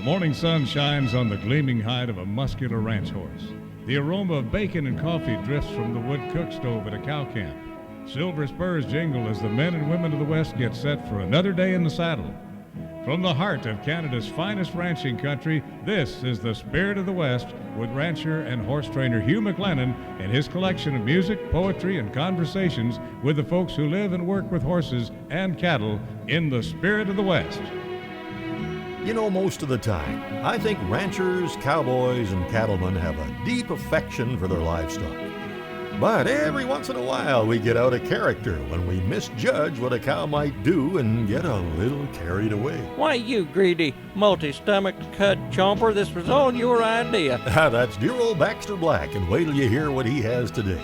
morning sun shines on the gleaming hide of a muscular ranch horse. The aroma of bacon and coffee drifts from the wood cook stove at a cow camp. Silver spurs jingle as the men and women of the West get set for another day in the saddle. From the heart of Canada's finest ranching country, this is the Spirit of the West with rancher and horse trainer Hugh McLennan and his collection of music, poetry, and conversations with the folks who live and work with horses and cattle in the Spirit of the West. You know, most of the time, I think ranchers, cowboys, and cattlemen have a deep affection for their livestock. But every once in a while, we get out of character when we misjudge what a cow might do and get a little carried away. Why, you greedy, multi-stomached cud chomper, this was all your idea. That's dear old Baxter Black, and wait till you hear what he has today.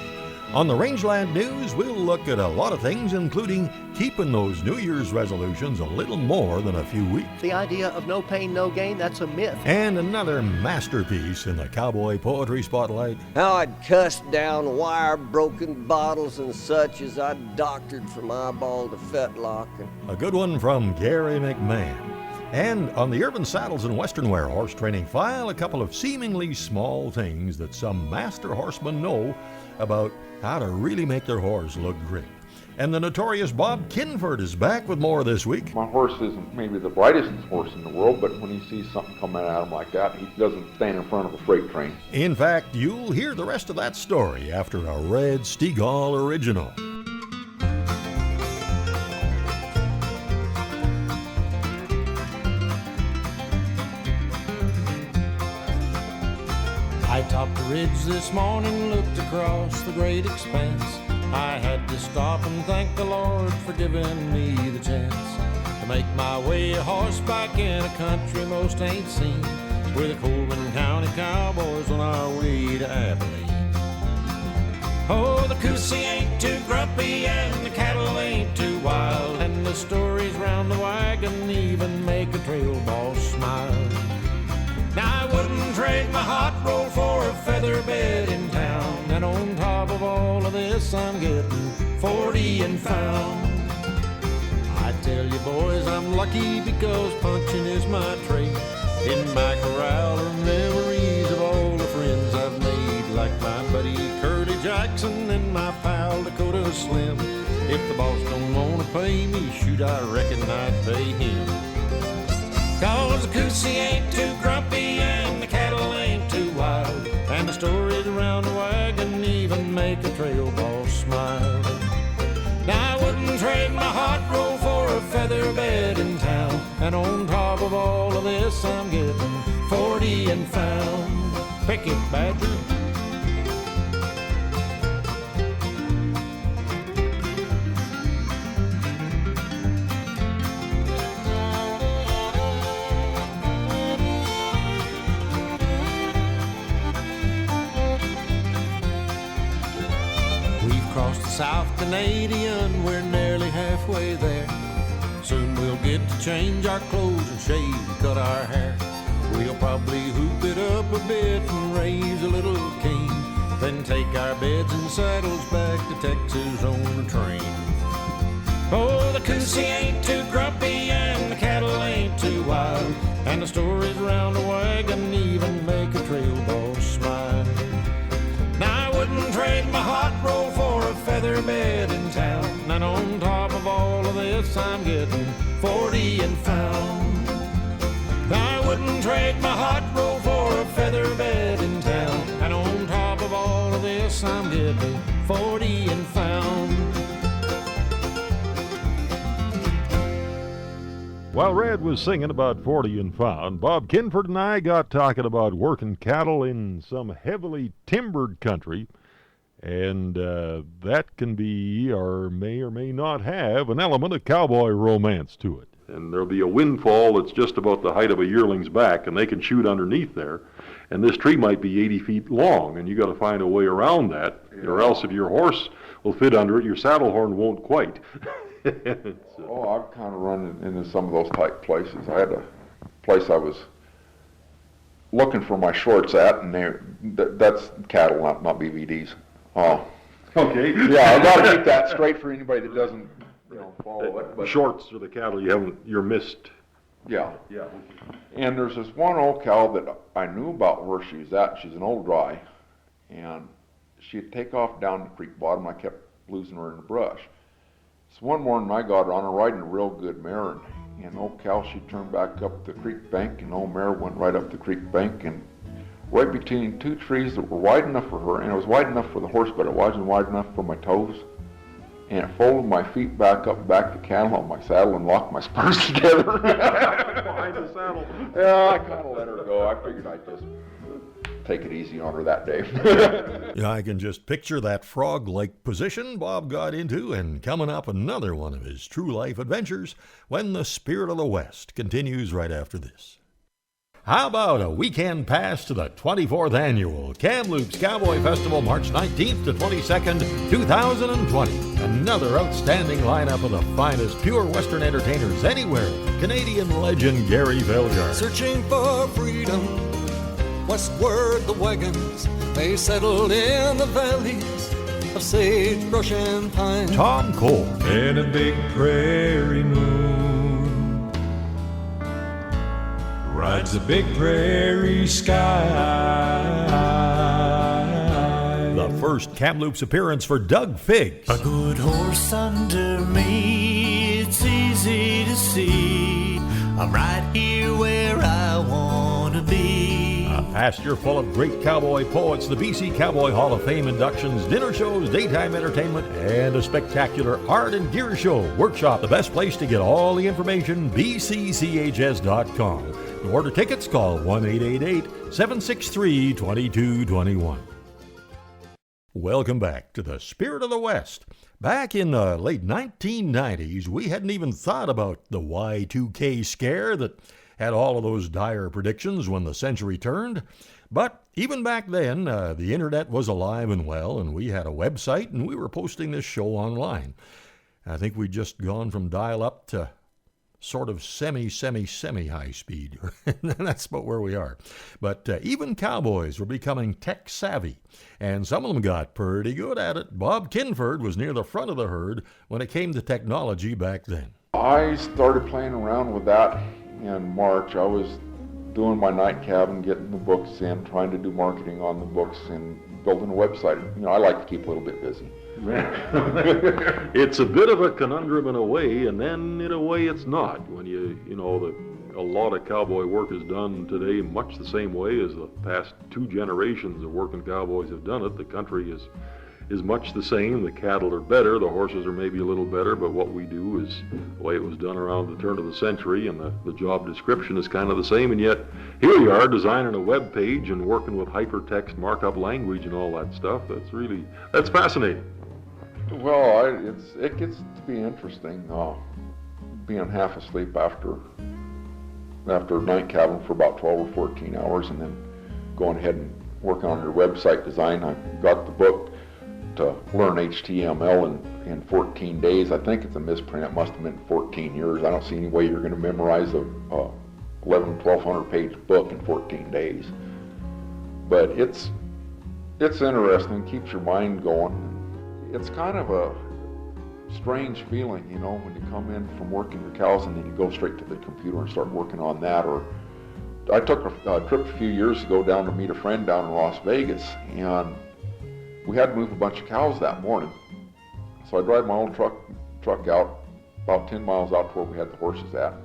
On the Rangeland News, we'll look at a lot of things, including keeping those New Year's resolutions a little more than a few weeks. The idea of no pain, no gain, that's a myth. And another masterpiece in the Cowboy Poetry Spotlight. How I'd cussed down wire-broken bottles and such as I'd doctored from eyeball to fetlock. A good one from Gary McMahon. And on the Urban Saddles and Western Wear Horse Training File, a couple of seemingly small things that some master horsemen know about how to really make their horse look great. And the notorious Bob Kinford is back with more this week. My horse isn't maybe the brightest horse in the world, but when he sees something coming at him like that, he doesn't stand in front of a freight train. In fact, you'll hear the rest of that story after a Red Stegall original. I topped the ridge this morning, looked across the great expanse. I had to stop and thank the Lord for giving me the chance to make my way a horseback in a country most ain't seen. We're the Coleman County Cowboys on our way to Abilene. Oh, the Coosie ain't too grumpy and the cattle ain't too wild, and the stories round the wagon even make a trail boss smile. Now I wouldn't trade my hot roll for a feather bed in town, and on top of all of this I'm getting 40 and found. I tell you boys, I'm lucky because punching is my trade. In my corral are memories of all the friends I've made, like my buddy Curly Jackson and my pal Dakota Slim. If the boss don't wanna pay me, shoot, I reckon I'd pay him. Cause the Coosie ain't too grumpy and the cattle ain't too wild, and the stories around the wagon even make a trail boss smile. Now I wouldn't trade my hot roll for a feather bed in town, and on top of all of this I'm getting 40 and found. Pick it, Badger. South Canadian, we're nearly halfway there. Soon we'll get to change our clothes and shave and cut our hair. We'll probably hoop it up a bit and raise a little cane, then take our beds and saddles back to Texas on the train. Oh, the Coosie ain't too grumpy and the cattle ain't too wild, and the stories around the wagon even make a trail boss smile. Now I wouldn't trade my hot roll for a feather bed in town, and on top of all of this I'm getting 40 and found. I wouldn't trade my hot roll for a feather bed in town, and on top of all of this I'm getting 40 and found. While Red was singing about 40 and found, Bob Kinford and I got talking about working cattle in some heavily timbered country, and that can be, or may not have, an element of cowboy romance to it. And there'll be a windfall that's just about the height of a yearling's back, and they can shoot underneath there. And this tree might be 80 feet long, and you got to find a way around that, or else if your horse will fit under it, your saddle horn won't quite. Oh, I've kind of run into some of those type places. I had a place I was looking for my shorts at, and that's cattle, not BVDs. Oh, okay. Yeah, I got to keep that straight for anybody that doesn't, follow it. But shorts are the cattle you're missed Yeah. Yeah. And there's this one old cow that I knew about where she was at. She's an old dry, and she'd take off down the creek bottom. I kept losing her in the brush. So one morning I got her on her riding a real good mare, and old cow, she turned back up the creek bank, and old mare went right up the creek bank, and right between two trees that were wide enough for her, and it was wide enough for the horse, but it wasn't wide enough for my toes. And it folded my feet back up, back the cantle on my saddle, and locked my spurs together. Behind the saddle. Yeah, I kind of let her go. I figured I'd just take it easy on her that day. Yeah, I can just picture that frog-like position Bob got into, and coming up another one of his true life adventures when the Spirit of the West continues right after this. How about a weekend pass to the 24th Annual Kamloops Cowboy Festival, March 19th to 22nd, 2020. Another outstanding lineup of the finest pure Western entertainers anywhere. Canadian legend Gary Villiard. Searching for freedom, westward the wagons, they settled in the valleys of sagebrush and pine. Tom Cole. In a big prairie moon rides a big prairie sky. The first Kamloops appearance for Doug Figgs. A good horse under me, it's easy to see. I'm right here where I want to be. A pasture full of great cowboy poets, the BC Cowboy Hall of Fame inductions, dinner shows, daytime entertainment, and a spectacular art and gear show workshop. The best place to get all the information, bcchs.com. To order tickets, call 1-888-763-2221. Welcome back to the Spirit of the West. Back in the late 1990s, we hadn't even thought about the Y2K scare that had all of those dire predictions when the century turned. But even back then, the internet was alive and well, and we had a website, and we were posting this show online. I think we'd just gone from dial-up to sort of semi-high speed. That's about where we are. But even cowboys were becoming tech-savvy, and some of them got pretty good at it. Bob Kinford was near the front of the herd when it came to technology back then. I started playing around with that in March. I was doing my night cabin, getting the books in, trying to do marketing on the books, and building a website. You know, I like to keep a little bit busy. It's a bit of a conundrum in a way, and then in a way it's not. When a lot of cowboy work is done today much the same way as the past two generations of working cowboys have done it. The country is much the same. The cattle are better, the horses are maybe a little better, but what we do is the way it was done around the turn of the century, and the job description is kind of the same, and yet here we are designing a web page and working with hypertext markup language and all that stuff. That's fascinating. Well, it gets to be interesting, being half asleep after night cabin for about 12 or 14 hours, and then going ahead and working on your website design. I got the book to learn HTML in 14 days. I think it's a misprint. It must have been 14 years. I don't see any way you're going to memorize a 1,200 page book in 14 days. But it's interesting, keeps your mind going. It's kind of a strange feeling, you know, when you come in from working your cows and then you go straight to the computer and start working on that. Or I took a trip a few years ago down to meet a friend down in Las Vegas, and we had to move a bunch of cows that morning. So I drive my own truck out about 10 miles out to where we had the horses at,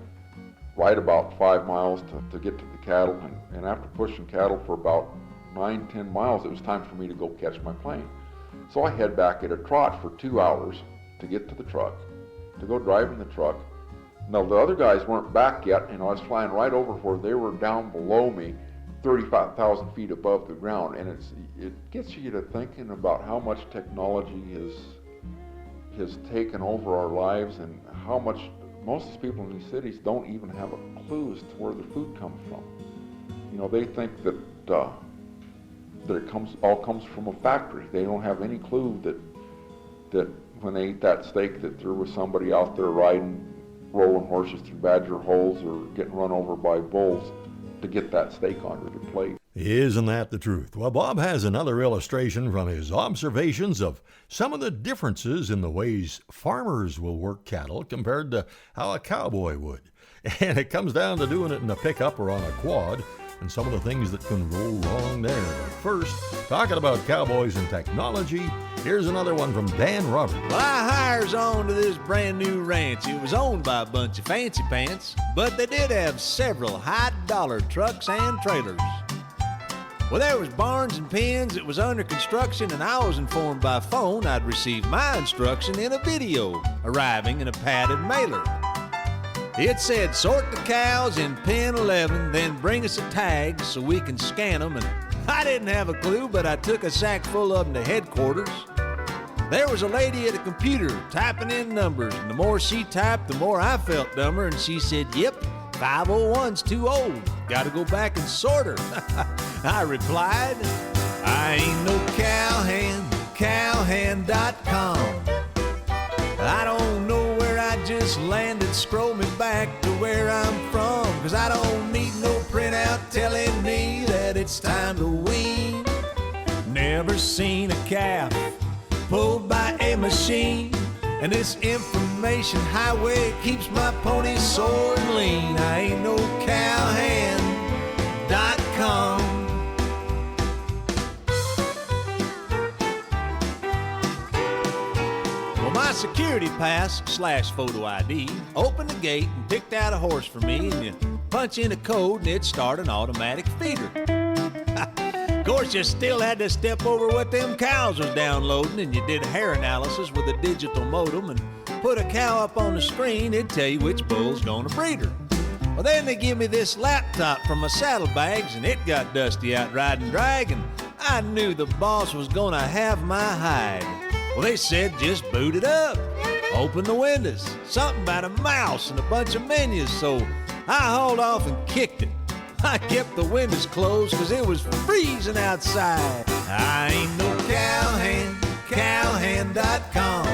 ride about 5 miles to get to the cattle, and after pushing cattle for about 9-10 miles, it was time for me to go catch my plane. So I head back at a trot for 2 hours to get to the truck, to go drive in the truck. Now the other guys weren't back yet, and I was flying right over where they were down below me, 35,000 feet above the ground, and it gets you to thinking about how much technology has taken over our lives, and how much most of the people in these cities don't even have a clue as to where the food comes from. You know, they think that it all comes from a factory. They don't have any clue that when they eat that steak that there was somebody out there rolling horses through badger holes or getting run over by bulls to get that steak onto the plate. Isn't that the truth? Well, Bob has another illustration from his observations of some of the differences in the ways farmers will work cattle compared to how a cowboy would. And it comes down to doing it in a pickup or on a quad, and some of the things that can go wrong there. But first, talking about cowboys and technology, here's another one from Dan Roberts. Well, I hires on to this brand new ranch. It was owned by a bunch of fancy pants, but they did have several high-dollar trucks and trailers. Well, there was barns and pens. It was under construction, and I was informed by phone I'd receive my instruction in a video, arriving in a padded mailer. It said, sort the cows in pen 11, then bring us a tag so we can scan them. And I didn't have a clue, but I took a sack full of them to headquarters. There was a lady at a computer typing in numbers, and the more she typed, the more I felt dumber, and she said, yep, 501's too old. Gotta go back and sort her. I replied, I ain't no cowhand, cowhand.com. I don't know where I just landed, scroll me back to where I'm from, 'cause I don't need no printout telling me that it's time to wean. Never seen a calf pulled by a machine, and this information highway keeps my pony sore and lean. I ain't no cowhand.com. My security pass / photo ID opened the gate and picked out a horse for me, and you punch in a code and it start an automatic feeder. Of course, you still had to step over what them cows was downloading, and you did hair analysis with a digital modem and put a cow up on the screen, it'd tell you which bull's gonna breed her. Well, then they give me this laptop from my saddlebags, and it got dusty out riding drag, and I knew the boss was gonna have my hide. Well, they said just boot it up, open the windows, something about a mouse and a bunch of menus, so I hauled off and kicked it. I kept the windows closed 'cause it was freezing outside. I ain't no cowhand, cowhand.com.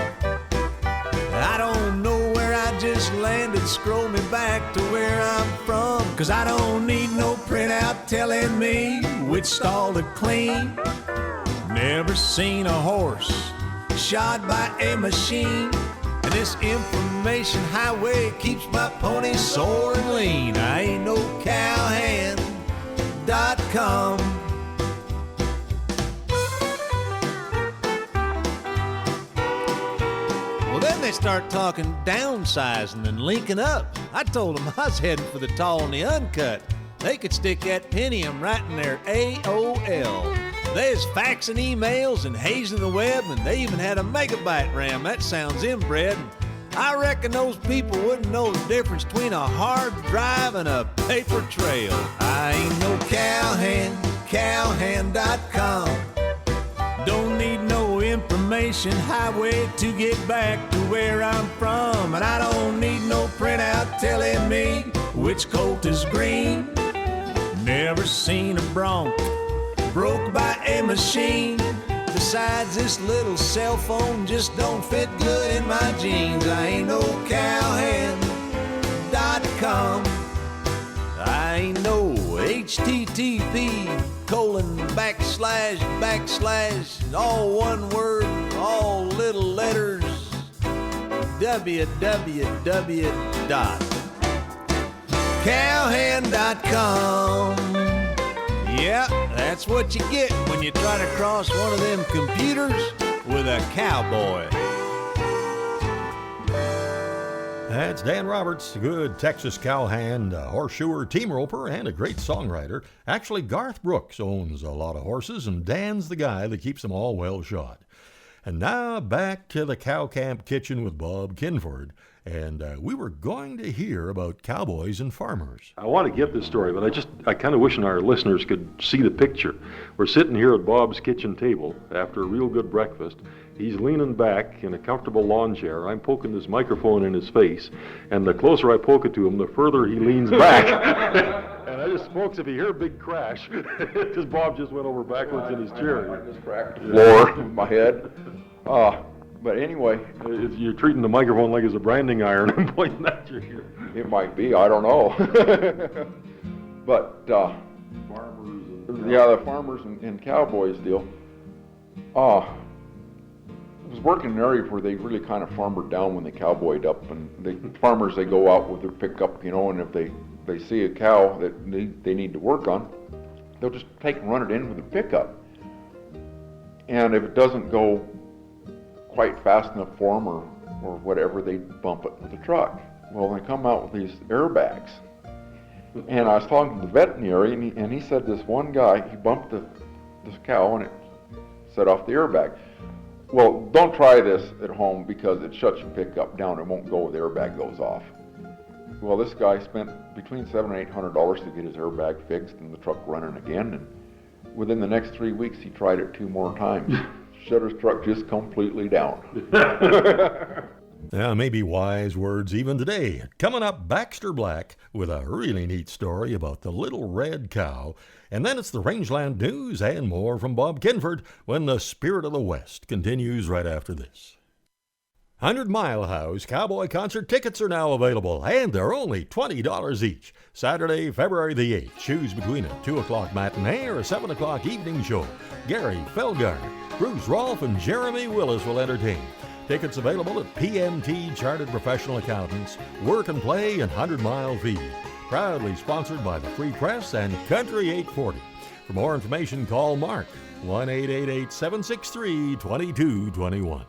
I don't know where I just landed, scroll me back to where I'm from, 'cause I don't need no printout telling me which stall to clean. Never seen a horse shod by a machine, and this information highway keeps my pony sore and lean. I ain't no cowhand.com. Well, then they start talking downsizing and linking up. I told them I was heading for the tall and the uncut. They could stick that Pentium right in their AOL. There's faxing emails and hazing the web, and they even had a megabyte RAM. That sounds inbred. I reckon those people wouldn't know the difference between a hard drive and a paper trail. I ain't no cowhand, cowhand.com. Don't need no information highway to get back to where I'm from, and I don't need no printout telling me which colt is green. Never seen a bronc broke by a machine. Besides, this little cell phone just don't fit good in my jeans. I ain't no cowhand.com. I ain't no http:// all one word, all little letters, www.cowhand.com. Yeah, that's what you get when you try to cross one of them computers with a cowboy. That's Dan Roberts, a good Texas cowhand, a horseshoer, team roper, and a great songwriter. Actually, Garth Brooks owns a lot of horses, and Dan's the guy that keeps them all well shod. And now back to the cow camp kitchen with Bob Kinford. And we were going to hear about cowboys and farmers. I want to get this story, but I kind of wish our listeners could see the picture. We're sitting here at Bob's kitchen table after a real good breakfast. He's leaning back in a comfortable lawn chair. I'm poking this microphone in his face, and the closer I poke it to him, the further he leans back. And I just, folks, if you hear a big crash, because Bob just went over backwards in his chair. I just cracked the floor with my head. But anyway, you're treating the microphone like it's a branding iron and pointing at your ear. It might be, I don't know. But farmers and Yeah, the farmers and cowboys deal. I was working in an area where they really kind of farmered down when they cowboyed up, and the farmers, they go out with their pickup, and if they see a cow that they need to work on, they'll just take and run it in with a pickup. And if it doesn't go quite fast enough for them or whatever, they bump it with a truck. Well, they come out with these airbags. And I was talking to the veterinary, and he said this one guy, he bumped this cow and it set off the airbag. Well, don't try this at home because it shuts your pickup down. It won't go if the airbag goes off. Well, this guy spent between $700 and $800 to get his airbag fixed and the truck running again. And within the next 3 weeks, he tried it 2 more times. Shut his truck just completely down. Maybe wise words even today. Coming up, Baxter Black with a really neat story about the little red cow. And then it's the Rangeland News and more from Bob Kinford when the Spirit of the West continues right after this. 100 Mile House Cowboy Concert tickets are now available, and they're only $20 each. Saturday, February the 8th. Choose between a 2 o'clock matinee or a 7 o'clock evening show. Gary Felgarner, Bruce Rolfe, and Jeremy Willis will entertain. Tickets available at PMT Chartered Professional Accountants, Work and Play, and 100 Mile Feed. Proudly sponsored by the Free Press and Country 840. For more information, call Mark, 1-888-763-2221.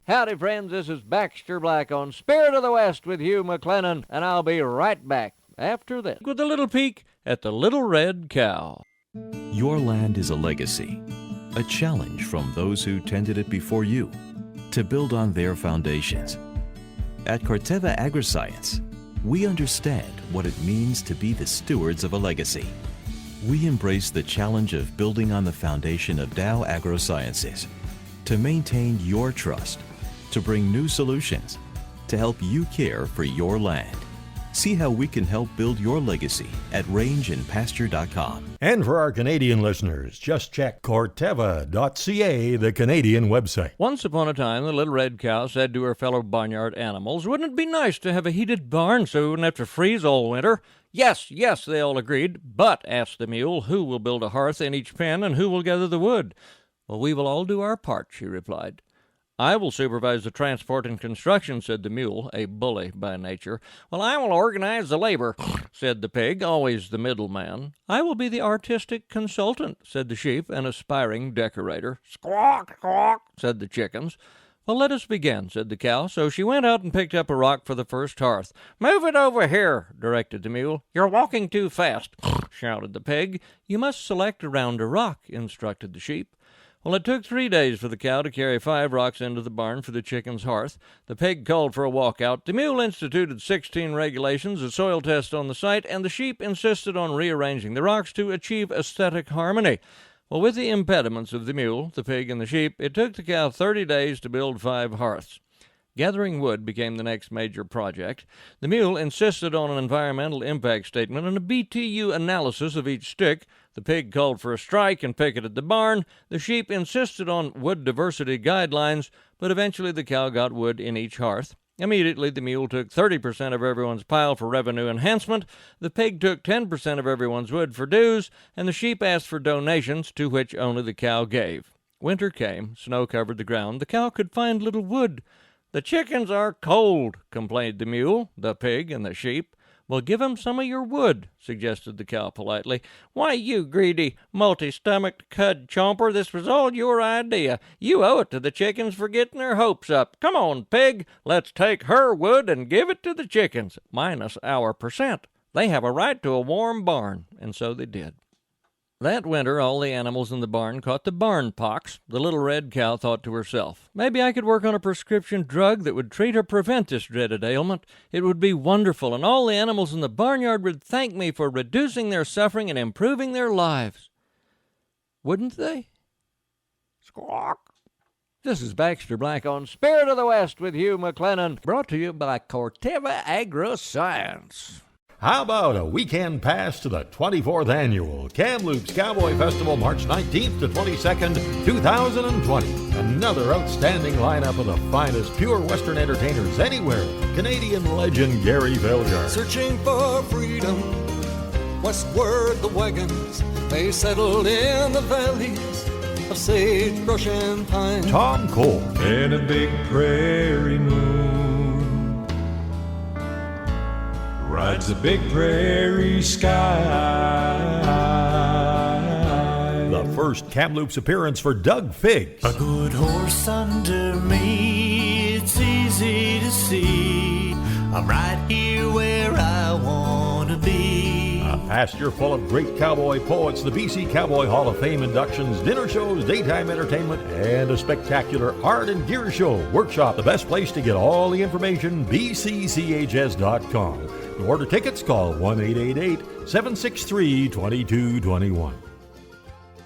Howdy, friends. This is Baxter Black on Spirit of the West with Hugh McLennan, and I'll be right back after this with a little peek at the little red cow. Your land is a legacy, a challenge from those who tended it before you, to build on their foundations. At Corteva Agriscience, we understand what it means to be the stewards of a legacy. We embrace the challenge of building on the foundation of Dow AgroSciences to maintain your trust, to bring new solutions, to help you care for your land. See how we can help build your legacy at rangeandpasture.com. And for our Canadian listeners, just check Corteva.ca, the Canadian website. Once upon a time, the little red cow said to her fellow barnyard animals, "Wouldn't it be nice to have a heated barn so we wouldn't have to freeze all winter?" "Yes, yes," they all agreed. "But," asked the mule, "who will build a hearth in each pen and who will gather the wood?" "Well, we will all do our part," she replied. "I will supervise the transport and construction," said the mule, a bully by nature. "Well, I will organize the labor," said the pig, always the middleman. "I will be the artistic consultant," said the sheep, an aspiring decorator. "Squawk, squawk," said the chickens. "Well, let us begin," said the cow. So she went out and picked up a rock for the first hearth. "Move it over here," directed the mule. "You're walking too fast," shouted the pig. "You must select a rounder rock," instructed the sheep. Well, it took 3 days for the cow to carry 5 rocks into the barn for the chicken's hearth. The pig called for a walkout. The mule instituted 16 regulations, a soil test on the site, and the sheep insisted on rearranging the rocks to achieve aesthetic harmony. Well, with the impediments of the mule, the pig, and the sheep, it took the cow 30 days to build 5 hearths. Gathering wood became the next major project. The mule insisted on an environmental impact statement and a BTU analysis of each stick. The pig called for a strike and picketed the barn. The sheep insisted on wood diversity guidelines, but eventually the cow got wood in each hearth. Immediately, the mule took 30% of everyone's pile for revenue enhancement, the pig took 10% of everyone's wood for dues, and the sheep asked for donations, to which only the cow gave. Winter came, snow covered the ground, the cow could find little wood. "The chickens are cold," complained the mule, the pig, and the sheep. "Well, give 'em some of your wood," suggested the cow politely. "Why, you greedy, multi-stomached cud chomper, this was all your idea. You owe it to the chickens for getting their hopes up. Come on, pig, let's take her wood and give it to the chickens, minus our percent. They have a right to a warm barn," and so they did. That winter, all the animals in the barn caught the barn pox. The little red cow thought to herself, "Maybe I could work on a prescription drug that would treat or prevent this dreaded ailment. It would be wonderful, and all the animals in the barnyard would thank me for reducing their suffering and improving their lives." Wouldn't they? Squawk. This is Baxter Black on Spirit of the West with Hugh McLennan, brought to you by Corteva Agriscience. How about a weekend pass to the 24th Annual Kamloops Cowboy Festival, March 19th to 22nd, 2020. Another outstanding lineup of the finest pure Western entertainers anywhere. Canadian legend Gary Felgar. Searching for freedom, Westward the wagons, they settled in the valleys of sagebrush and pine. Tom Cole. And a big prairie moon rides the big prairie sky. The first Kamloops appearance for Doug Figgs. A good horse under me, it's easy to see. I'm right here where I want to be. A pasture full of great cowboy poets, the BC Cowboy Hall of Fame inductions, dinner shows, daytime entertainment, and a spectacular art and gear show. Workshop, the best place to get all the information, bcchs.com. To order tickets, call 1-888-763-2221.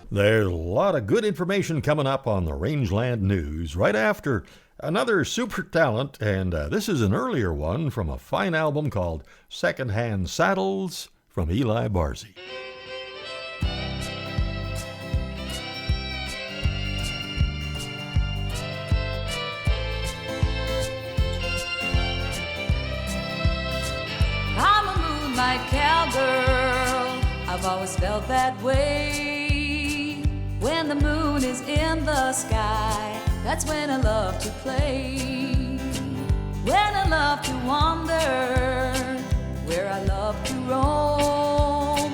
There's a lot of good information coming up on the Rangeland News right after another super talent, and this is an earlier one from a fine album called Secondhand Saddles from Eli Barzy. I'm a moonlight cowgirl, I've always felt that way. When the moon is in the sky, that's when I love to play. When I love to wander, where I love to roam.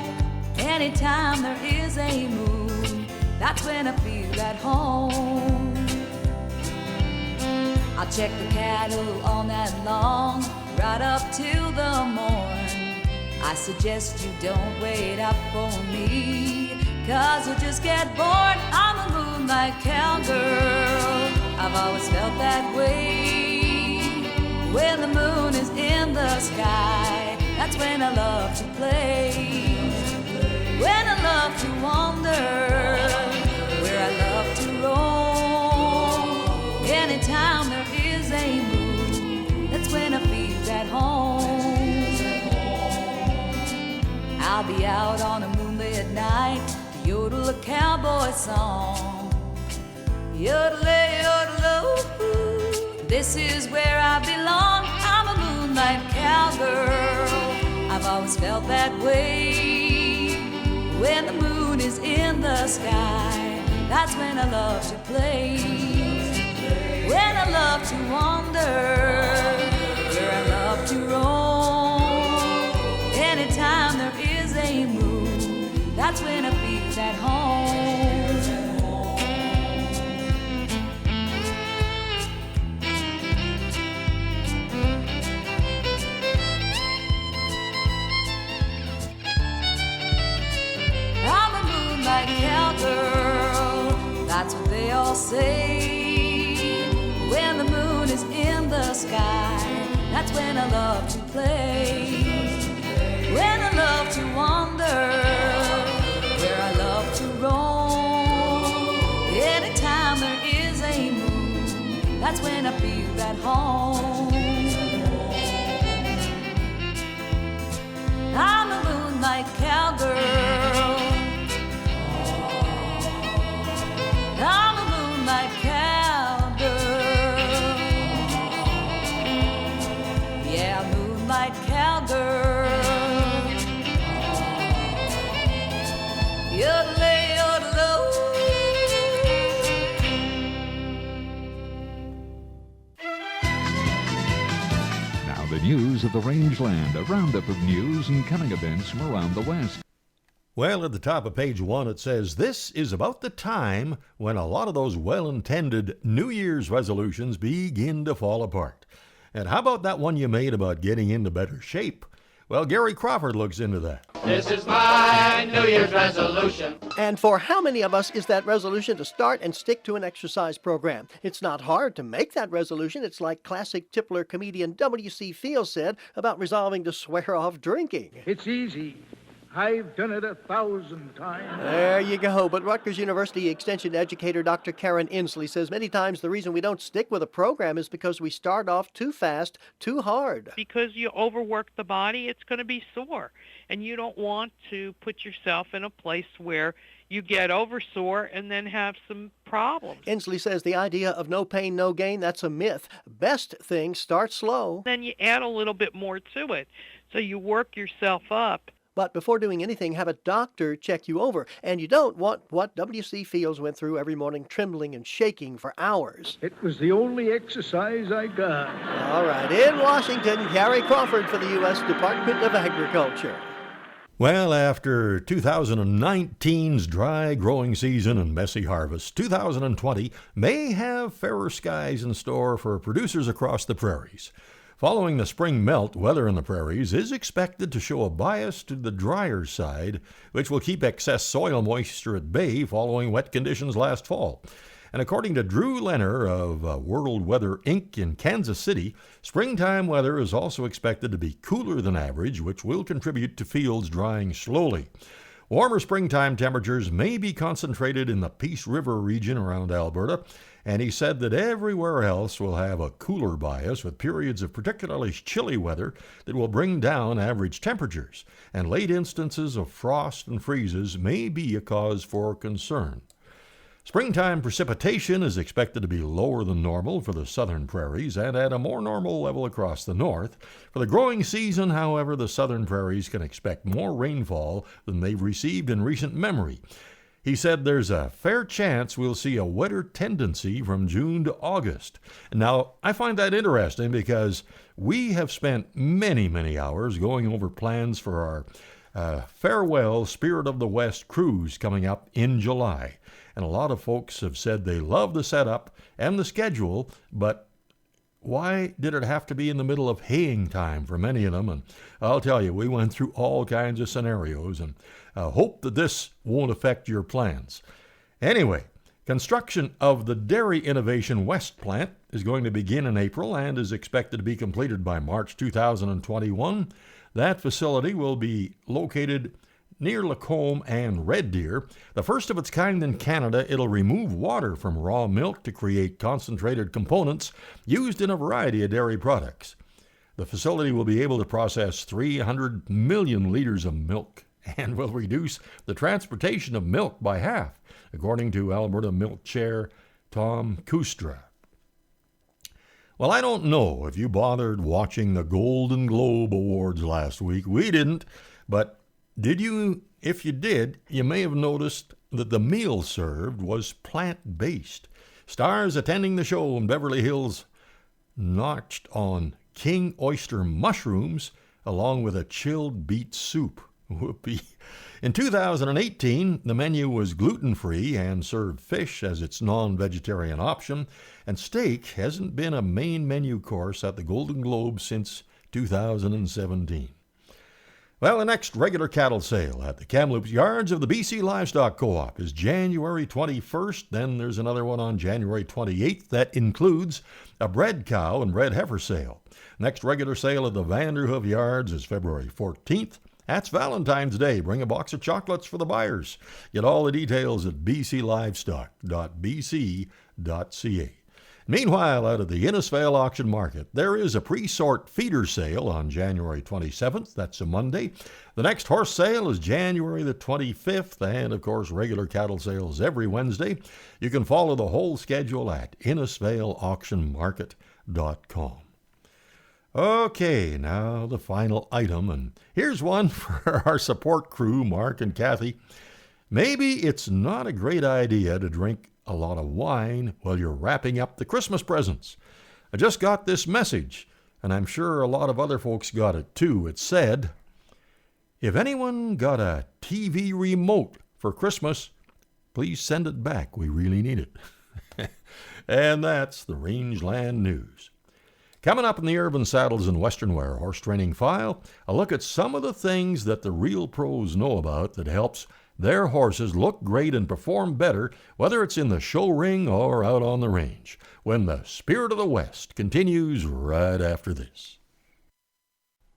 Anytime there is a moon, that's when I feel at home. I'll check the cattle all night long, right up till the morn. I suggest you don't wait up for me, 'cause you'll just get bored. I'm a moonlight cowgirl, I've always felt that way. When the moon is in the sky, that's when I love to play. When I love to wander, where I love to roam. Anytime there is a moon, that's when I feel at home. I'll be out on a moonlit night, yodel a cowboy song. Yodel-ay, yodel-oh, this is where I belong. I'm a moonlight cowgirl, I've always felt that way. When the moon is in the sky, that's when I love to play. When I love to wander, where I love to roam. Anytime there is a moon, that's when I feel at home. I'm a moonlight cowgirl, that's what they all say. When the moon is in the sky, that's when I love to play. When I love to wander, where I love to roam. Anytime there is a moon, that's when I feel at home. I'm a moonlight cowgirl, I'm a moonlight cowgirl. Yeah, moonlight cowgirl. Yodel-ay, yodel-oh. Now the news of the Rangeland, a roundup of news and coming events from around the West. Well, at the top of page 1, it says, this is about the time when a lot of those well-intended New Year's resolutions begin to fall apart. And how about that one you made about getting into better shape? Well, Gary Crawford looks into that. This is my New Year's resolution. And for how many of us is that resolution to start and stick to an exercise program? It's not hard to make that resolution. It's like classic tippler comedian W.C. Fields said about resolving to swear off drinking. It's easy. I've done it 1,000 times. There you go. But Rutgers University Extension educator Dr. Karen Inslee says many times the reason we don't stick with a program is because we start off too fast, too hard. Because you overwork the body, it's going to be sore. And you don't want to put yourself in a place where you get oversore and then have some problems. Inslee says the idea of no pain, no gain, that's a myth. Best thing, start slow. Then you add a little bit more to it. So you work yourself up. But before doing anything, have a doctor check you over. And you don't want what W.C. Fields went through every morning, trembling and shaking for hours. It was the only exercise I got. All right, in Washington, Gary Crawford for the U.S. Department of Agriculture. Well, after 2019's dry growing season and messy harvest, 2020 may have fairer skies in store for producers across the prairies. Following the spring melt, weather in the prairies is expected to show a bias to the drier side, which will keep excess soil moisture at bay following wet conditions last fall. And according to Drew Lenner of World Weather Inc. in Kansas City, springtime weather is also expected to be cooler than average, which will contribute to fields drying slowly. Warmer springtime temperatures may be concentrated in the Peace River region around Alberta, and he said that everywhere else will have a cooler bias with periods of particularly chilly weather that will bring down average temperatures, and late instances of frost and freezes may be a cause for concern. Springtime precipitation is expected to be lower than normal for the southern prairies and at a more normal level across the north. For the growing season, however, the southern prairies can expect more rainfall than they've received in recent memory. He said there's a fair chance we'll see a wetter tendency from June to August. Now, I find that interesting because we have spent many hours going over plans for our farewell Spirit of the West cruise coming up in July. And a lot of folks have said they love the setup and the schedule, but why did it have to be in the middle of haying time for many of them? And I'll tell you, we went through all kinds of scenarios, and hope that this won't affect your plans. Anyway, construction of the Dairy Innovation West plant is going to begin in April and is expected to be completed by March 2021. That facility will be located near Lacombe and Red Deer. The first of its kind in Canada, it'll remove water from raw milk to create concentrated components used in a variety of dairy products. The facility will be able to process 300 million liters of milk and will reduce the transportation of milk by half, according to Alberta Milk Chair Tom Kustra. Well, I don't know if you bothered watching the Golden Globe Awards last week. We didn't, but did you? If you did, you may have noticed that the meal served was plant-based. Stars attending the show in Beverly Hills notched on king oyster mushrooms along with a chilled beet soup. Whoopee. In 2018, the menu was gluten-free and served fish as its non-vegetarian option, and steak hasn't been a main menu course at the Golden Globe since 2017. Well, the next regular cattle sale at the Kamloops yards of the BC Livestock Co-op is January 21st. Then there's another one on January 28th that includes a bred cow and bred heifer sale. Next regular sale at the Vanderhoof yards is February 14th. That's Valentine's Day. Bring a box of chocolates for the buyers. Get all the details at bclivestock.bc.ca. Meanwhile, out of the Innisfail auction market, there is a pre-sort feeder sale on January 27th. That's a Monday. The next horse sale is January the 25th, and of course, regular cattle sales every Wednesday. You can follow the whole schedule at InnisfailAuctionMarket.com. Okay, now the final item, and here's one for our support crew, Mark and Kathy. Maybe it's not a great idea to drink a lot of wine while you're wrapping up the Christmas presents. I just got this message, and I'm sure a lot of other folks got it too. It said, if anyone got a TV remote for Christmas, please send it back. We really need it. And that's the Rangeland News. Coming up in the Urban Saddles and Western Wear Horse Training File, a look at some of the things that the real pros know about that helps their horses look great and perform better, whether it's in the show ring or out on the range, when the Spirit of the West continues right after this.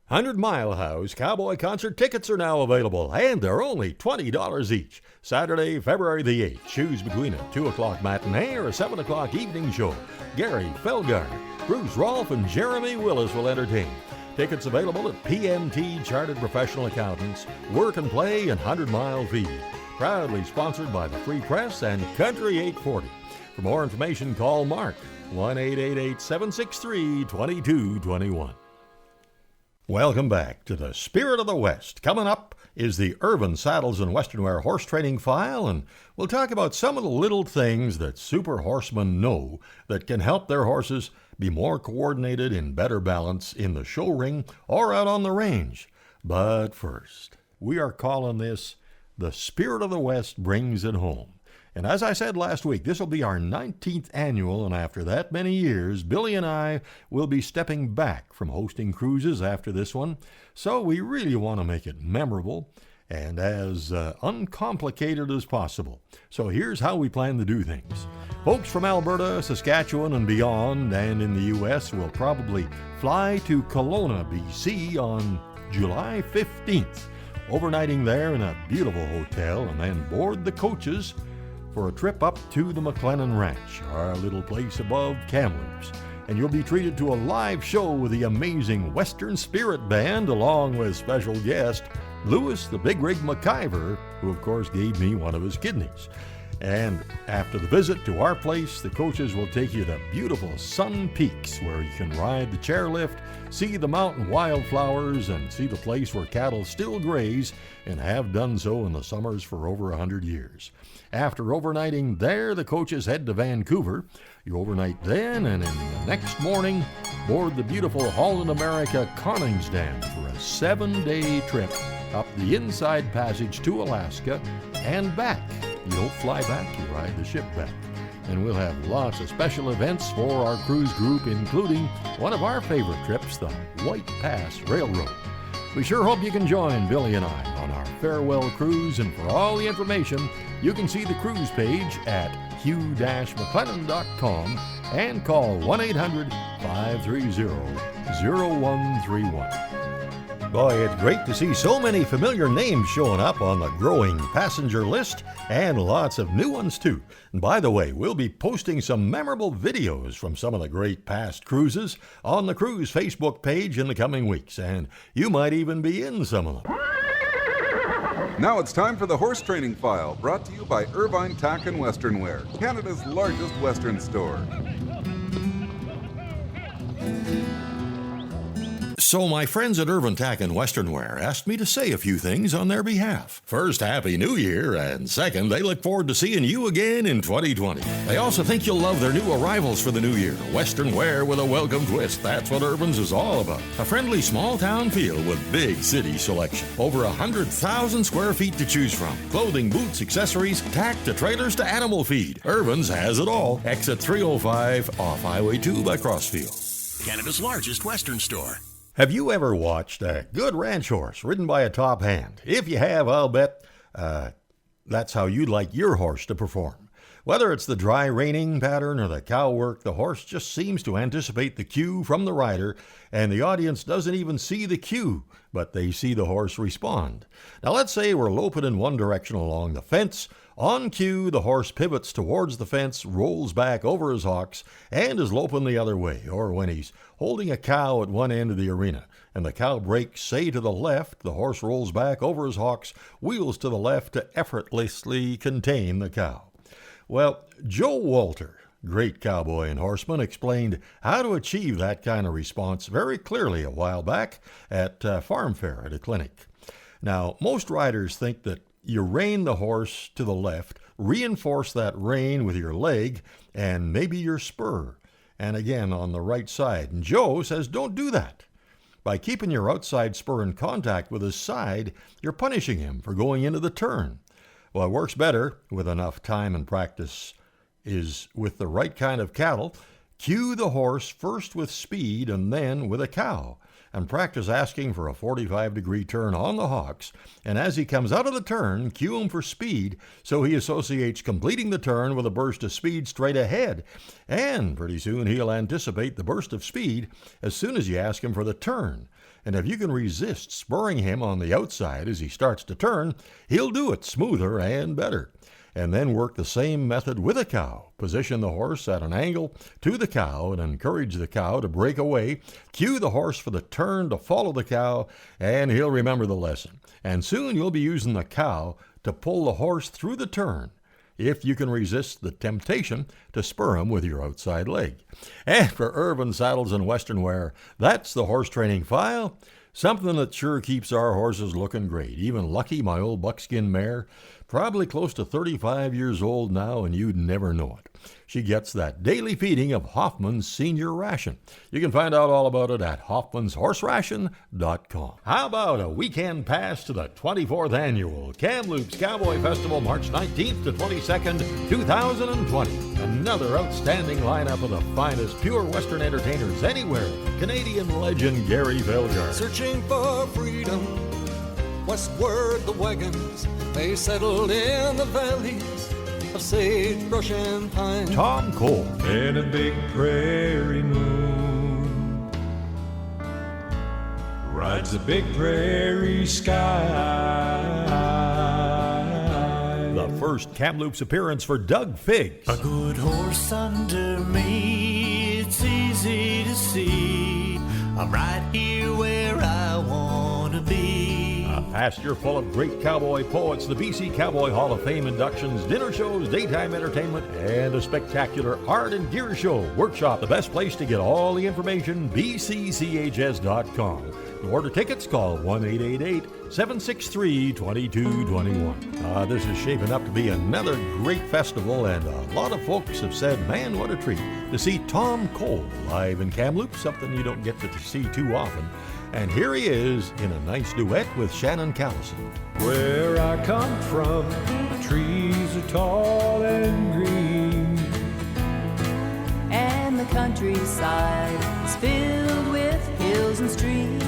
100 Mile House Cowboy Concert tickets are now available, and they're only $20 each. Saturday, February the 8th. Choose between a 2 o'clock matinee or a 7 o'clock evening show. Gary Felgarner, Bruce Rolfe, and Jeremy Willis will entertain. Tickets available at PMT Chartered Professional Accountants, Work and Play, and 100 Mile Feed. Proudly sponsored by the Free Press and Country 840. For more information, call Mark, 1-888-763-2221. Welcome back to the Spirit of the West. Coming up is the Irvin Saddles and Western Wear Horse Training File, and we'll talk about some of the little things that super horsemen know that can help their horses be more coordinated in better balance in the show ring or out on the range. But first, we are calling this The Spirit of the West Brings It Home. And as I said last week, this will be our 19th annual, and after that many years, Billy and I will be stepping back from hosting cruises after this one, so we really want to make it memorable and as uncomplicated as possible. So here's how we plan to do things. Folks from Alberta, Saskatchewan, and beyond, and in the U.S. will probably fly to Kelowna, BC on July 15th, overnighting there in a beautiful hotel, and then board the coaches for a trip up to the McLennan Ranch, our little place above Kamloops. And you'll be treated to a live show with the amazing Western Spirit Band, along with special guest Lewis the Big Rig McIver, who of course gave me one of his kidneys. And after the visit to our place, the coaches will take you to beautiful Sun Peaks, where you can ride the chairlift, see the mountain wildflowers, and see the place where cattle still graze and have done so in the summers for over 100 years. After overnighting there, the coaches head to Vancouver. You overnight then, and in the next morning, board the beautiful Holland America Koningsdam for a 7-day trip up the Inside Passage to Alaska and back. You don't fly back, you ride the ship back. And we'll have lots of special events for our cruise group, including one of our favorite trips, the White Pass Railroad. We sure hope you can join Billy and I on our farewell cruise, and for all the information, you can see the cruise page at hugh-mclennan.com and call 1-800-530-0131. Boy, it's great to see so many familiar names showing up on the growing passenger list, and lots of new ones too. And by the way, we'll be posting some memorable videos from some of the great past cruises on the cruise Facebook page in the coming weeks, and you might even be in some of them. Now it's time for the Horse Training File, brought to you by Irvine Tack and Western Wear, Canada's largest Western store. So my friends at Irvine Tack and Western Wear asked me to say a few things on their behalf. First, Happy New Year, and second, they look forward to seeing you again in 2020. They also think you'll love their new arrivals for the new year. Western Wear with a welcome twist. That's what Irvine's is all about. A friendly small town feel with big city selection. Over 100,000 square feet to choose from. Clothing, boots, accessories, tack to trailers to animal feed. Irvine's has it all. Exit 305 off Highway 2 by Crossfield. Canada's largest Western store. Have you ever watched a good ranch horse ridden by a top hand? If you have, I'll bet that's how you'd like your horse to perform. Whether it's the dry reining pattern or the cow work, the horse just seems to anticipate the cue from the rider, and the audience doesn't even see the cue, but they see the horse respond. Now let's say we're loping in one direction along the fence. On cue, the horse pivots towards the fence, rolls back over his hocks, and is loping the other way. Or when he's holding a cow at one end of the arena, and the cow breaks, say, to the left, the horse rolls back over his hocks, wheels to the left to effortlessly contain the cow. Well, Joe Walter, great cowboy and horseman, explained how to achieve that kind of response very clearly a while back at Farm Fair at a clinic. Now, most riders think that you rein the horse to the left, reinforce that rein with your leg and maybe your spur, and again on the right side. And Joe says don't do that. By keeping your outside spur in contact with his side, you're punishing him for going into the turn. Well, it works better with enough time and practice is with the right kind of cattle. Cue the horse first with speed and then with a cow, and practice asking for a 45-degree turn on the hocks, and as he comes out of the turn, cue him for speed so he associates completing the turn with a burst of speed straight ahead, and pretty soon he'll anticipate the burst of speed as soon as you ask him for the turn. And if you can resist spurring him on the outside as he starts to turn, he'll do it smoother and better. And then work the same method with a cow. Position the horse at an angle to the cow and encourage the cow to break away. Cue the horse for the turn to follow the cow, and he'll remember the lesson. And soon you'll be using the cow to pull the horse through the turn, if you can resist the temptation to spur him with your outside leg. And for Irvin Saddles and Western Wear, that's the Horse Training File. Something that sure keeps our horses looking great. Even Lucky, my old buckskin mare, probably close to 35 years old now, and you'd never know it. She gets that daily feeding of Hoffman's Senior Ration. You can find out all about it at hoffmanshorseration.com. How about a weekend pass to the 24th Annual Kamloops Cowboy Festival, March 19th to 22nd, 2020. Another outstanding lineup of the finest pure Western entertainers anywhere. Canadian legend Gary Velgar. Searching for freedom, westward the wagons, they settled in the valleys of sagebrush and pine. Tom Cole. And a big prairie moon rides the big prairie sky. The first Kamloops appearance for Doug Figgs. A good horse under me, it's easy to see. I'm right here where I want to be. A past year full of great cowboy poets, the BC Cowboy Hall of Fame inductions, dinner shows, daytime entertainment, and a spectacular art and gear show workshop. The best place to get all the information, bcchs.com. To order tickets, call 1-888-763-2221. This is shaping up to be another great festival, and a lot of folks have said, man, what a treat to see Tom Cole live in Kamloops, something you don't get to see too often. And here he is in a nice duet with Shannon Callison. Where I come from, the trees are tall and green, and the countryside is filled with hills and streams.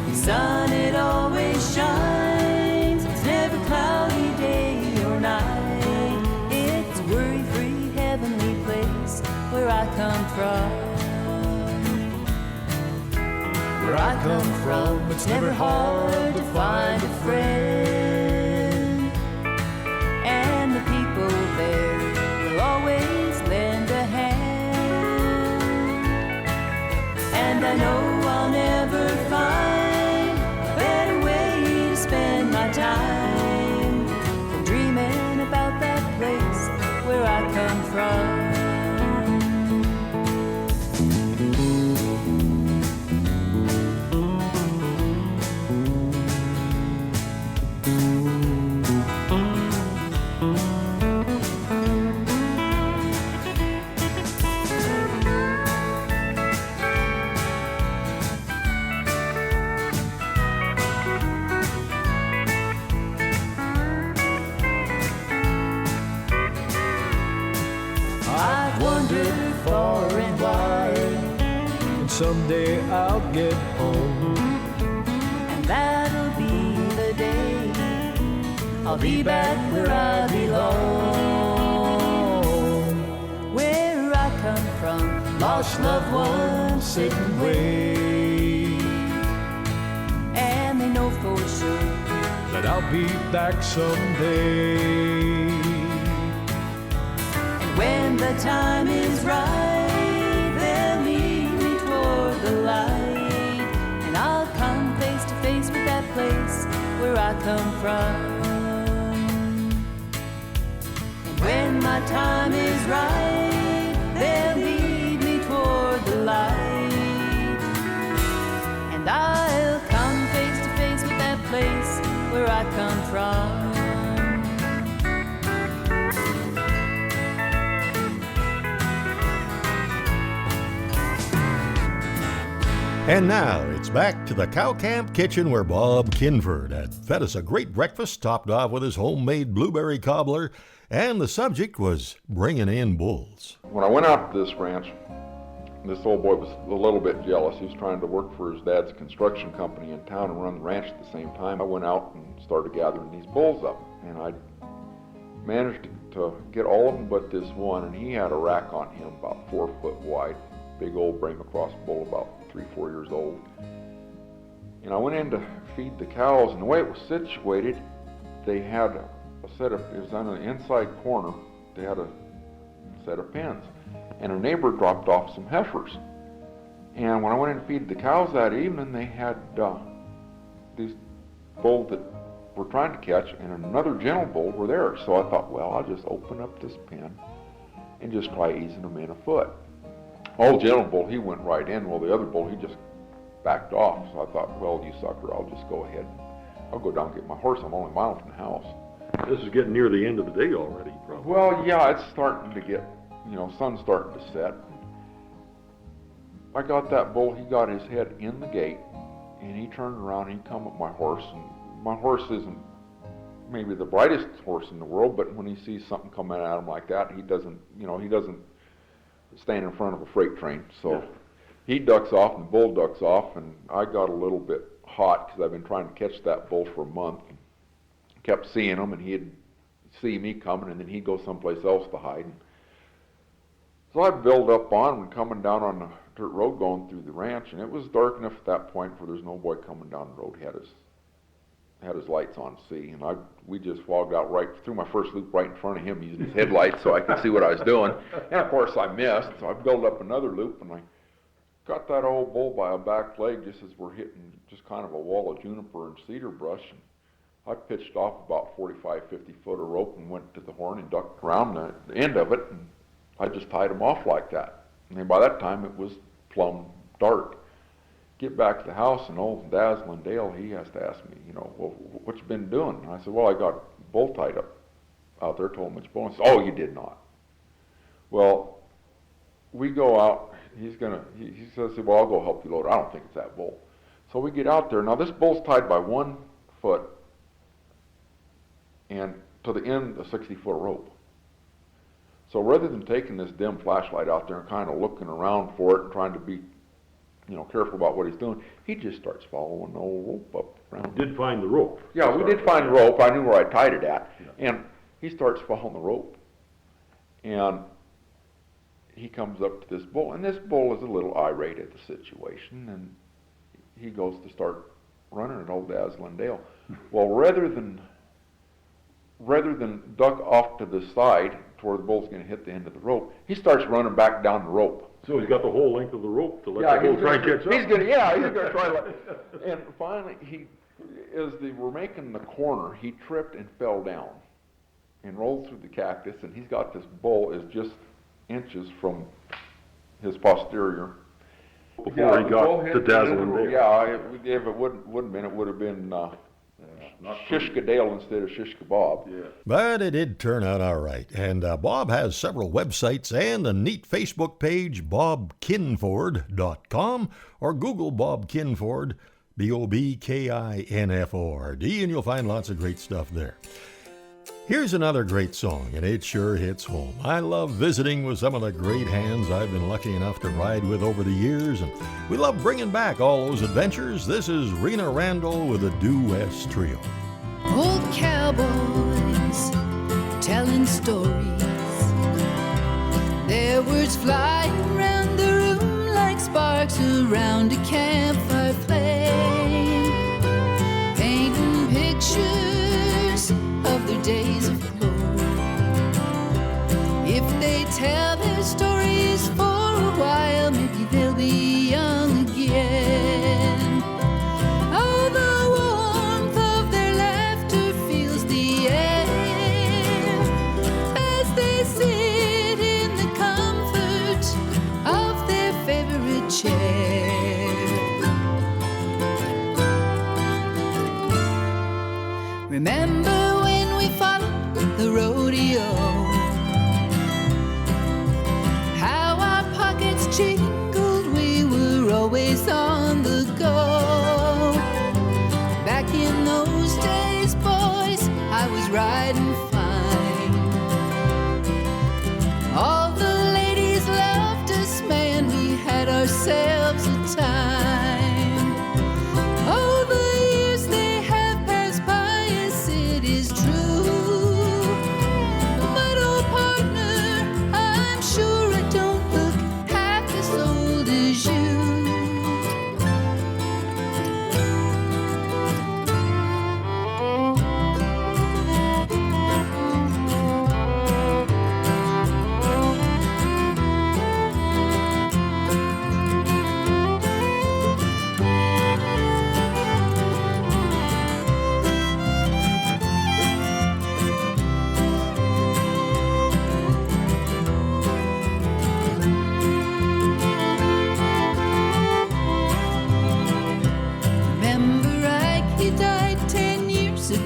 The sun, it always shines, it's never cloudy day or night. It's a worry-free heavenly place where I come from. Where I come from, it's never hard to find a friend, and the people there will always lend a hand. And I know I'll never find a better way to spend my time than dreaming about that place where I come from. Someday I'll get home, and that'll be the day I'll be back where I belong. Where I come from, lost loved ones sit and wait, and they know for sure that I'll be back someday. And when the time is right, the light, and I'll come face to face with that place where I come from. And when my time is right, they'll lead me toward the light, and I'll come face to face with that place where I come from. And now it's back to the Cow Camp kitchen where Bob Kinford had fed us a great breakfast, topped off with his homemade blueberry cobbler, and the subject was bringing in bulls. When I went out to this ranch, this old boy was a little bit jealous. He was trying to work for his dad's construction company in town and run the ranch at the same time. I went out and started gathering these bulls up, and I managed to get all of them but this one, and he had a rack on him about 4 foot wide, big old Brahma cross bull, about 3-4 years old. And I went in to feed the cows, and the way it was situated, they had a set of, it was on the inside corner, they had a set of pens. And a neighbor dropped off some heifers. And when I went in to feed the cows that evening, they had these bulls that were trying to catch, and another gentle bull were there. So I thought, well, I'll just open up this pen and just try easing them in a foot. Old gentle bull, he went right in. Well, the other bull, he just backed off. So I thought, well, you sucker, I'll just go ahead. I'll go down and get my horse. I'm only a mile from the house. This is getting near the end of the day already, probably. Well, yeah, it's starting to get, sun's starting to set. I got that bull, he got his head in the gate, and he turned around, and he come at my horse, and my horse isn't maybe the brightest horse in the world, but when he sees something coming at him like that, he doesn't stand in front of a freight train. So he ducks off, and the bull ducks off, and I got a little bit hot because I've been trying to catch that bull for a month. Kept seeing him, and he'd see me coming, and then he'd go someplace else to hide. So I built up on him and coming down on the dirt road going through the ranch, and it was dark enough at that point where there's no boy coming down the road. He had his lights on to see, and we just fogged out right through my first loop right in front of him using his headlights so I could see what I was doing. And of course I missed, so I built up another loop, and I got that old bull by a back leg just as we're hitting just kind of a wall of juniper and cedar brush. And I pitched off about 45, 50 foot of rope and went to the horn and ducked around the end of it, and I just tied him off like that. And then by that time it was plumb dark. Get back to the house, and old Dazzling Dale, he has to ask me, well, what you been doing? And I said, well, I got a bull tied up out there, told him it's bull. He said, oh, you did not. Well, we go out, he says, well, I'll go help you load it. I don't think it's that bull. So we get out there. Now this bull's tied by 1 foot and to the end of 60-foot rope. So rather than taking this dim flashlight out there and kind of looking around for it and trying to be, careful about what he's doing, he just starts following the old rope up around. Did find the rope. Yeah, we did find the rope. I knew where I tied it at. Yeah. And he starts following the rope. And he comes up to this bull, and this bull is a little irate at the situation, and he goes to start running at old Dazzling Dale. Well, rather than duck off to the side to where the bull's going to hit the end of the rope, he starts running back down the rope. So he's got the whole length of the rope to let the bull try and catch up. He's going to try. And finally, as they were making the corner, he tripped and fell down and rolled through the cactus, and he's got this bull is just inches from his posterior. Before he got to Dazzling Dale. Yeah, if it wouldn't been, it would have been Shishka Dale instead of Shishka Bob. Yeah. But it did turn out all right. And Bob has several websites and a neat Facebook page, bobkinford.com, or Google Bob Kinford, BOBKINFORD, and you'll find lots of great stuff there. Here's another great song, and it sure hits home. I love visiting with some of the great hands I've been lucky enough to ride with over the years, and we love bringing back all those adventures. This is Rena Randall with the Due West Trio. Old cowboys telling stories, their words flying around the room like sparks around a campfire flame, painting pictures of their days of glory. If they tell their stories for a while, maybe they'll be young again. Oh, the warmth of their laughter fills the air as they sit in the comfort of their favorite chair.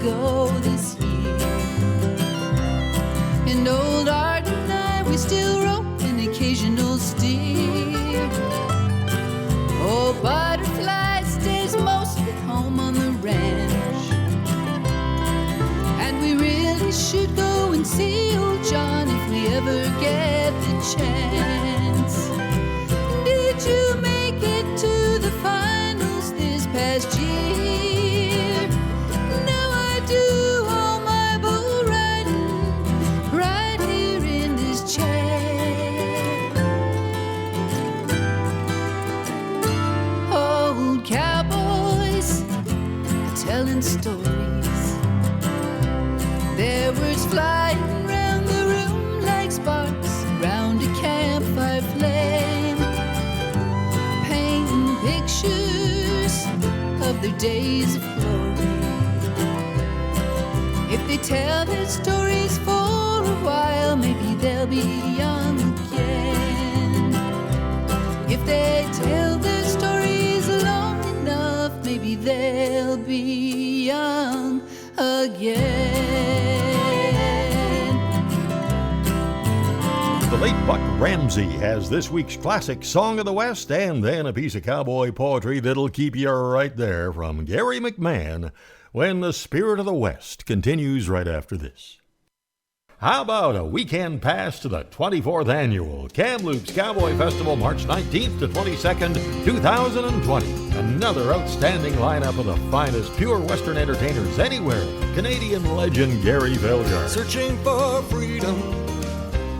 ago this year. And old Art and I, we still rope an occasional steer. Oh, Butterfly stays mostly home on the ranch. And we really should go and see old John if we ever get the chance. Did you make it to the finals this past year? Now I do all my bull riding right here in this chair. Old cowboys are telling stories, their words flying round the room like sparks round a campfire flame, painting pictures of their days of glory. If they tell their stories for a while, maybe they'll be young again. If they tell their stories long enough, maybe they'll be young again. The late Buck Ramsey has this week's classic Song of the West, and then a piece of cowboy poetry that'll keep you right there from Gary McMahon when the Spirit of the West continues right after this. How about a weekend pass to the 24th Annual Kamloops Cowboy Festival, March 19th to 22nd, 2020. Another outstanding lineup of the finest pure Western entertainers anywhere. Canadian legend Gary Velgar. Searching for freedom,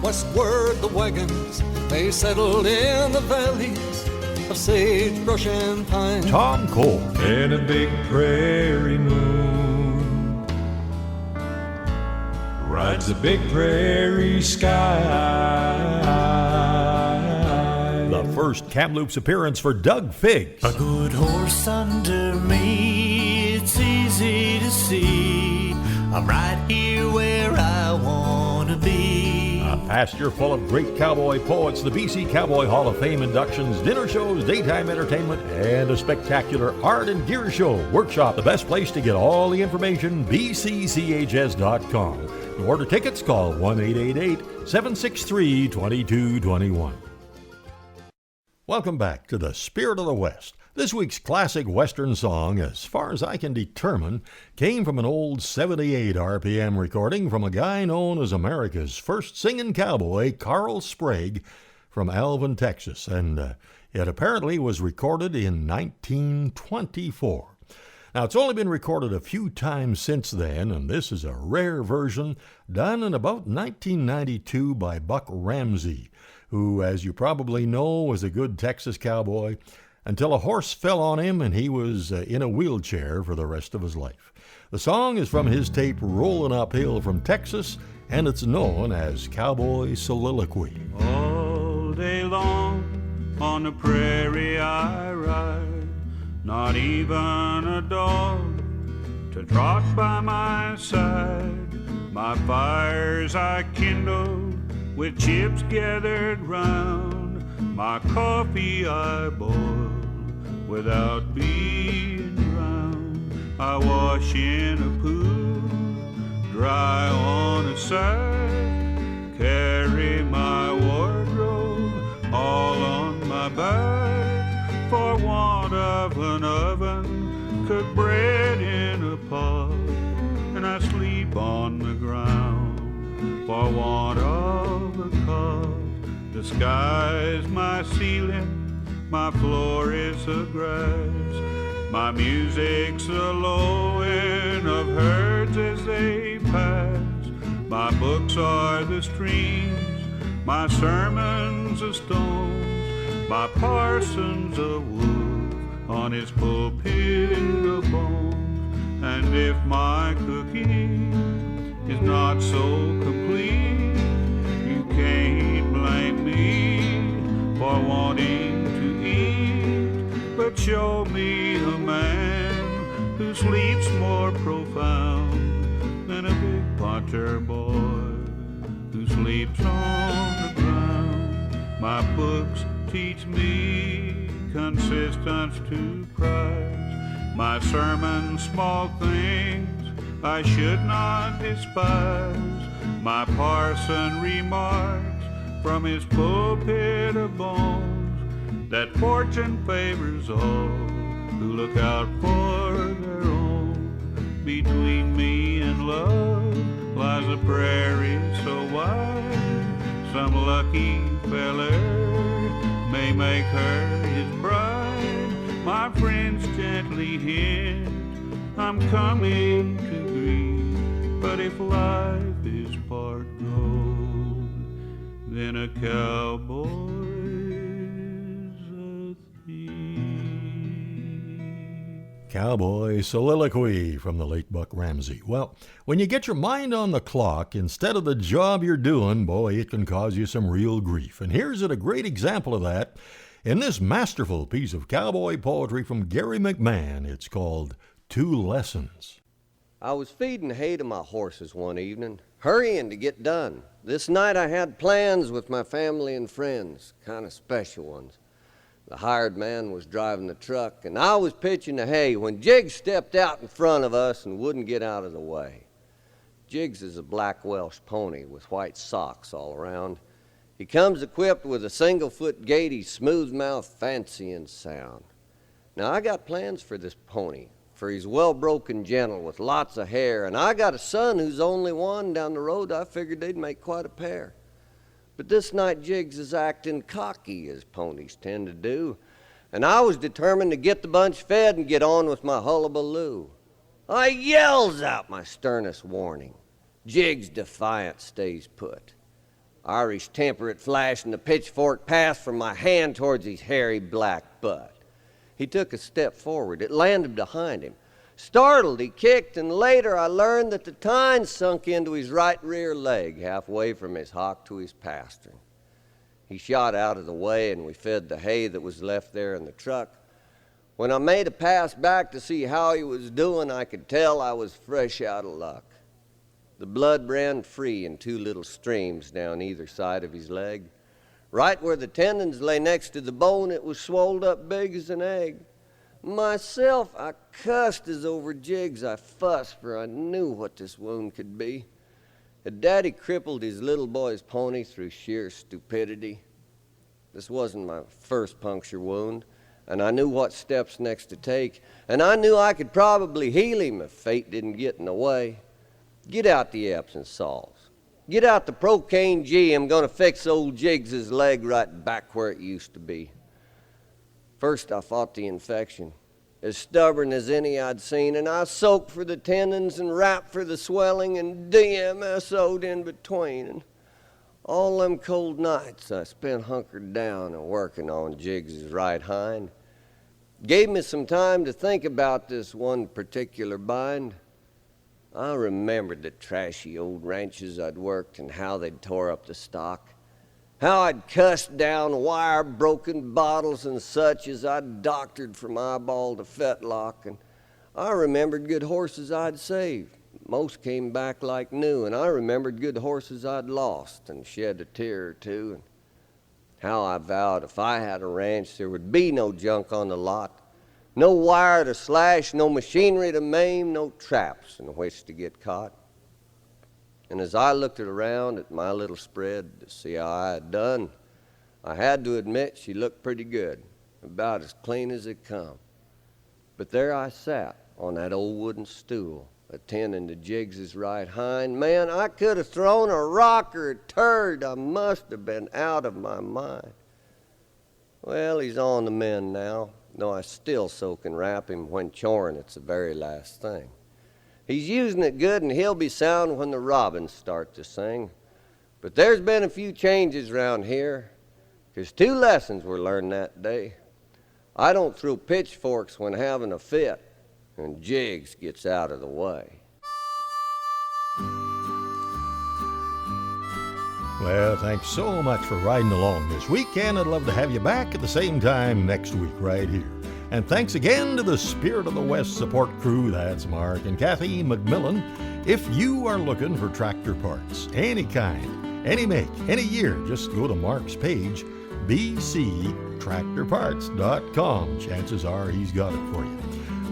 westward the wagons, they settled in the valleys of sagebrush and pine. Tom Cole. In a big prairie moon rides the big prairie sky. The first Kamloops appearance for Doug Figgs. A good horse under me, it's easy to see. I'm right here where I want to be. A pasture full of great cowboy poets, the BC Cowboy Hall of Fame inductions, dinner shows, daytime entertainment, and a spectacular art and gear show workshop. The best place to get all the information, bcchs.com. To order tickets, call 1-888-763-2221. Welcome back to the Spirit of the West. This week's classic Western song, as far as I can determine, came from an old 78 RPM recording from a guy known as America's first singing cowboy, Carl Sprague, from Alvin, Texas, and it apparently was recorded in 1924. Now, it's only been recorded a few times since then, and this is a rare version done in about 1992 by Buck Ramsey, who, as you probably know, was a good Texas cowboy, until a horse fell on him and he was in a wheelchair for the rest of his life. The song is from his tape Rollin' Uphill from Texas, and it's known as Cowboy Soliloquy. All day long on the prairie I ride, not even a dog to trot by my side. My fires I kindle with chips gathered round, my coffee I boil without being drowned. I wash in a pool, dry on a side, carry my wardrobe all on my back. For want of an oven, cook bread in a pot, and I sleep on the ground. For want of a cot, the sky's my ceiling, my floor is the grass. My music's the lowing of herds as they pass. My books are the streams, my sermons the stones. My parson's a wolf, on his pulpit the bones. And if my cooking is not so complete, you can't blame me for wanting to eat, but show me a man who sleeps more profound than a big punter boy who sleeps on the ground. My books teach me consistence to prize, my sermons small things I should not despise my parson remarks from his pulpit of bones, that fortune favors all who look out for their own. Between me and love lies a prairie so wide, some lucky feller may make her his bride. My friends gently hint I'm coming to grief, but if life is part gold, then a cowboy's a thief. Cowboy soliloquy from the late Buck Ramsey. Well, when you get your mind on the clock instead of the job you're doing, boy, it can cause you some real grief. And here's a great example of that in this masterful piece of cowboy poetry from Gary McMahon. It's called 2 Lessons. I was feeding hay to my horses one evening, hurrying to get done. This night I had plans with my family and friends, kind of special ones. The hired man was driving the truck, and I was pitching the hay when Jiggs stepped out in front of us and wouldn't get out of the way. Jiggs is a black Welsh pony with white socks all around. He comes equipped with a single-foot gait. He's smooth-mouthed, fancy, and sound. Now, I got plans for this pony, for he's well-broken gentle with lots of hair, and I got a son who's only one. Down the road, I figured they'd make quite a pair. But this night, Jiggs is acting cocky, as ponies tend to do, and I was determined to get the bunch fed and get on with my hullabaloo. I yells out my sternest warning. Jiggs, defiant, stays put. Irish temper at flash, and the pitchfork passed from my hand towards his hairy black butt. He took a step forward. It landed behind him. Startled, he kicked, and later I learned that the tine sunk into his right rear leg, halfway from his hock to his pastern. He shot out of the way, and we fed the hay that was left there in the truck. When I made a pass back to see how he was doing, I could tell I was fresh out of luck. The blood ran free in 2 little streams down either side of his leg. Right where the tendons lay next to the bone, it was swelled up big as an egg. Myself, I cussed as over Jiggs. I fussed, for I knew what this wound could be. Had Daddy crippled his little boy's pony through sheer stupidity? This wasn't my first puncture wound, and I knew what steps next to take, and I knew I could probably heal him if fate didn't get in the way. Get out the Epsom salts. Get out the Procaine G. I'm going to fix old Jiggs's leg right back where it used to be. First, I fought the infection, as stubborn as any I'd seen, and I soaked for the tendons and wrapped for the swelling and DMSO'd in between. And all them cold nights I spent hunkered down and working on Jiggs's right hind. Gave me some time to think about this one particular bind. I remembered the trashy old ranches I'd worked and how they'd tore up the stock. How I'd cussed down wire, broken bottles and such as I'd doctored from eyeball to fetlock. And I remembered good horses I'd saved. Most came back like new. And I remembered good horses I'd lost and shed a tear or two. And how I vowed if I had a ranch there would be no junk on the lot. No wire to slash, no machinery to maim, no traps in which to get caught. And as I looked around at my little spread to see how I had done, I had to admit she looked pretty good, about as clean as it come. But there I sat on that old wooden stool, attending to Jiggs's right hind. Man, I could have thrown a rock or a turd. I must have been out of my mind. Well, he's on the mend now, though I still soak and wrap him when choring. It's the very last thing. He's using it good, and he'll be sound when the robins start to sing. But there's been a few changes around here, 'cause 2 lessons were learned that day. I don't throw pitchforks when having a fit, and Jiggs gets out of the way. Well, thanks so much for riding along this weekend. I'd love to have you back at the same time next week right here. And thanks again to the Spirit of the West support crew. That's Mark and Kathy McMillan. If you are looking for tractor parts, any kind, any make, any year, just go to Mark's page, bctractorparts.com. Chances are he's got it for you.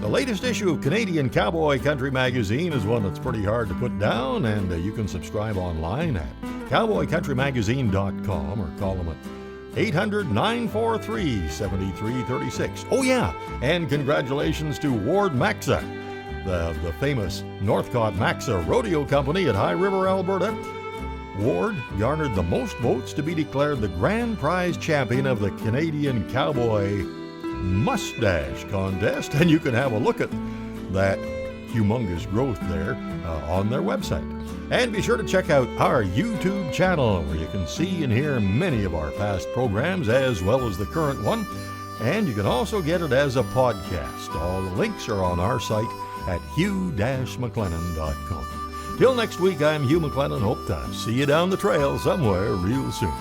The latest issue of Canadian Cowboy Country Magazine is one that's pretty hard to put down, and you can subscribe online at cowboycountrymagazine.com or call them at 800-943-7336. Oh yeah, and congratulations to Ward Maxa, the famous Northcott Maxa Rodeo Company at High River, Alberta. Ward garnered the most votes to be declared the grand prize champion of the Canadian Cowboy Mustache Contest, and you can have a look at that humongous growth there on their website. And be sure to check out our YouTube channel, where you can see and hear many of our past programs as well as the current one, and you can also get it as a podcast. All the links are on our site at hugh-mclennan.com. Till next week, I'm Hugh McLennan. Hope to see you down the trail somewhere real soon.